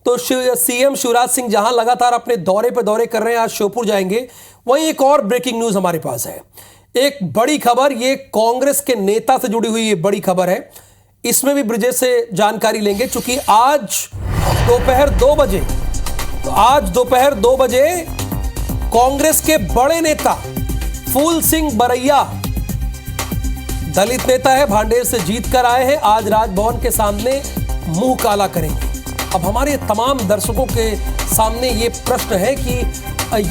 तो सीएम शिवराज सिंह जहां लगातार अपने दौरे पे दौरे कर रहे हैं, आज श्योपुर जाएंगे, वहीं एक और ब्रेकिंग न्यूज हमारे पास है। एक बड़ी खबर, ये कांग्रेस के नेता से जुड़ी हुई ये बड़ी खबर है। इसमें भी ब्रिजेश से जानकारी लेंगे, क्योंकि आज दोपहर 2 बजे कांग्रेस के बड़े नेता फूल सिंह बरैया, दलित नेता है, भांडेर से जीत कर आए हैं, आज राजभवन के सामने मुंह काला करेंगे। अब हमारे तमाम दर्शकों के सामने ये प्रश्न है कि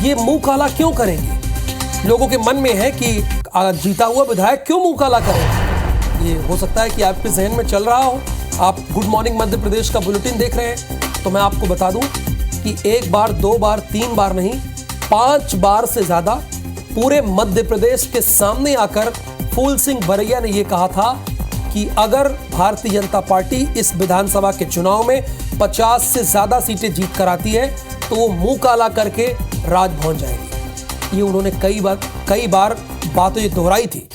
ये मुंह काला क्यों करेंगे। लोगों के मन में है कि जीता हुआ विधायक क्यों मुंह काला करेंगे। ये हो सकता है कि आपके जहन में चल रहा हो। आप गुड मॉर्निंग मध्य प्रदेश का बुलेटिन देख रहे हैं, तो मैं आपको बता दूं कि 1 बार 2 बार 3 बार नहीं, 5 बार से ज्यादा पूरे मध्य प्रदेश के सामने आकर फूल सिंह बरैया ने यह कहा था कि अगर भारतीय जनता पार्टी इस विधानसभा के चुनाव में 50 से ज्यादा सीटें जीत कर आती है तो वो मुंह काला करके राजभवन जाएंगे। ये उन्होंने कई बार बातें दोहराई थी।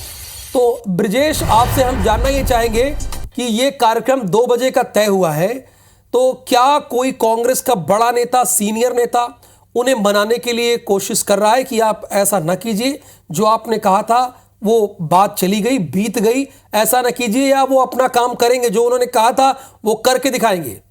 तो ब्रिजेश, आपसे हम जानना ये चाहेंगे कि ये कार्यक्रम 2 बजे का तय हुआ है, तो क्या कोई कांग्रेस का बड़ा नेता, सीनियर नेता उन्हें मनाने के लिए कोशिश कर रहा है कि आप ऐसा न कीजिए, जो आपने कहा था वो बात चली गई, बीत गई, ऐसा न कीजिए, या वो अपना काम करेंगे, जो उन्होंने कहा था वो करके दिखाएंगे?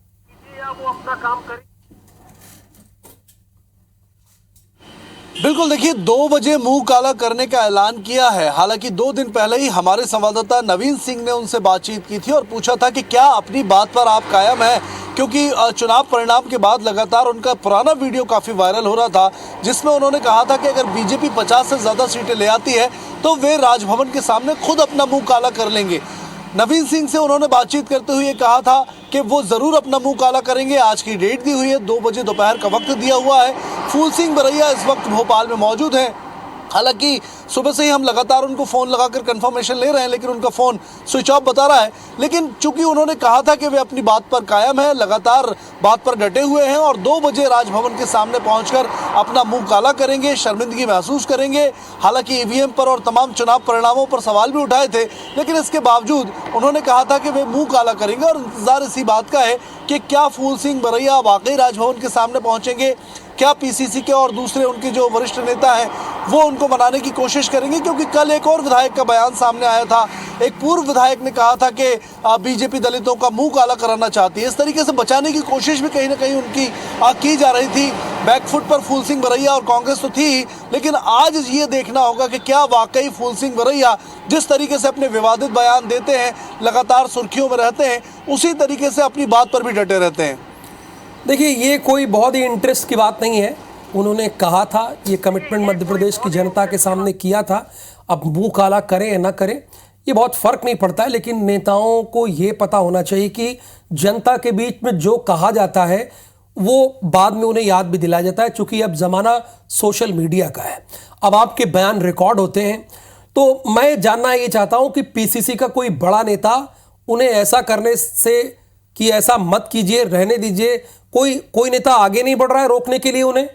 बिल्कुल, देखिए 2 बजे मुंह काला करने का ऐलान किया है। हालांकि 2 दिन पहले ही हमारे संवाददाता नवीन सिंह ने उनसे बातचीत की थी और पूछा था कि क्या अपनी बात पर आप कायम हैं, क्योंकि चुनाव परिणाम के बाद लगातार उनका पुराना वीडियो काफ़ी वायरल हो रहा था, जिसमें उन्होंने कहा था कि अगर बीजेपी 50 से ज़्यादा सीटें ले आती है तो वे राजभवन के सामने खुद अपना मुंह काला कर लेंगे। नवीन सिंह से उन्होंने बातचीत करते हुए कहा था कि वो ज़रूर अपना मुंह काला करेंगे। आज की डेट दी हुई है, 2 बजे दोपहर का वक्त दिया हुआ है। फूल सिंह बरैया इस वक्त भोपाल में मौजूद हैं। हालांकि सुबह से ही हम लगातार उनको फ़ोन लगाकर कंफर्मेशन ले रहे हैं, लेकिन उनका फ़ोन स्विच ऑफ बता रहा है। लेकिन चूंकि उन्होंने कहा था कि वे अपनी बात पर कायम है, लगातार बात पर डटे हुए हैं और 2 बजे राजभवन के सामने पहुंचकर अपना मुंह काला करेंगे, शर्मिंदगी महसूस करेंगे। हालांकि ईवीएम पर और तमाम चुनाव परिणामों पर सवाल भी उठाए थे, लेकिन इसके बावजूद उन्होंने कहा था कि वे मुँह काला करेंगे। और इंतज़ार इसी बात का है कि क्या फूल सिंह बरैया वाकई राजभवन के सामने पहुँचेंगे, क्या पीसीसी के और दूसरे उनके जो वरिष्ठ नेता हैं वो उनको मनाने की कोशिश करेंगे। क्योंकि कल एक और विधायक का बयान सामने आया था। एक पूर्व विधायक ने कहा था कि बीजेपी दलितों का मुंह काला कराना चाहती है। इस तरीके से बचाने की कोशिश भी कहीं ना कहीं उनकी की जा रही थी। बैकफुट पर फूल सिंह बरैया और कांग्रेस तो थी, लेकिन आज ये देखना होगा कि क्या वाकई फूल सिंह बरैया जिस तरीके से अपने विवादित बयान देते हैं, लगातार सुर्खियों में रहते हैं, उसी तरीके से अपनी बात पर भी डटे रहते हैं। देखिए, ये कोई बहुत ही इंटरेस्ट की बात नहीं है। उन्होंने कहा था, ये कमिटमेंट मध्य प्रदेश की जनता के सामने किया था। अब मुंह काला करें या ना करें, ये बहुत फर्क नहीं पड़ता है, लेकिन नेताओं को ये पता होना चाहिए कि जनता के बीच में जो कहा जाता है वो बाद में उन्हें याद भी दिलाया जाता है। चूंकि अब जमाना सोशल मीडिया का है, अब आपके बयान रिकॉर्ड होते हैं। तो मैं जानना ये चाहता हूं कि पीसीसी का कोई बड़ा नेता उन्हें ऐसा करने से कि ऐसा मत कीजिए, रहने दीजिए, कोई नेता आगे नहीं बढ़ रहा है रोकने के लिए उन्हें?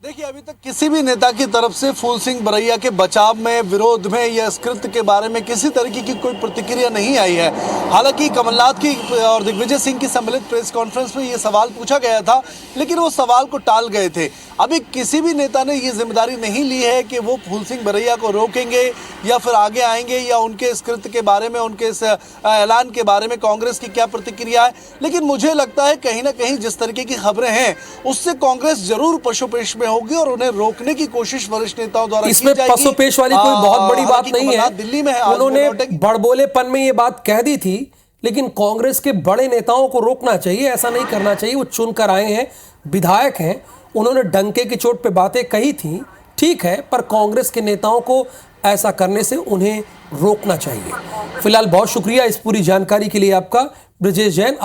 देखिए, अभी तक किसी भी नेता की तरफ से फूल सिंह बरैया के बचाव में, विरोध में या इस कृत्य के बारे में किसी तरीके की कोई प्रतिक्रिया नहीं आई है। हालांकि कमलनाथ की और दिग्विजय सिंह की सम्मिलित प्रेस कॉन्फ्रेंस में ये सवाल पूछा गया था, लेकिन वो सवाल को टाल गए थे। अभी किसी भी नेता ने ये जिम्मेदारी नहीं ली है कि वो फूल सिंह बरैया को रोकेंगे या फिर आगे आएंगे या उनके इस कृत्य के बारे में, उनके इस ऐलान के बारे में कांग्रेस की क्या प्रतिक्रिया है। लेकिन मुझे लगता है कहीं ना कहीं जिस तरीके की खबरें हैं उससे कांग्रेस जरूर पशुपेश में होगी और उन्हें रोकने की कोशिश वरिष्ठ नेताओं द्वारा इसमें पशुपेश वाली कोई बहुत बड़ी बात नहीं है। दिल्ली में है, उन्होंने बड़बोलेपन में ये बात कह दी थी, लेकिन कांग्रेस के बड़े नेताओं को रोकना चाहिए, ऐसा नहीं करना चाहिए। वो चुनकर आए हैं, विधायक हैं, उन्होंने डंके की चोट पे बातें कही थी, ठीक है, पर कांग्रेस के नेताओं को ऐसा करने से उन्हें रोकना चाहिए। फिलहाल बहुत शुक्रिया इस पूरी जानकारी के लिए आपका, ब्रिजेश जैन।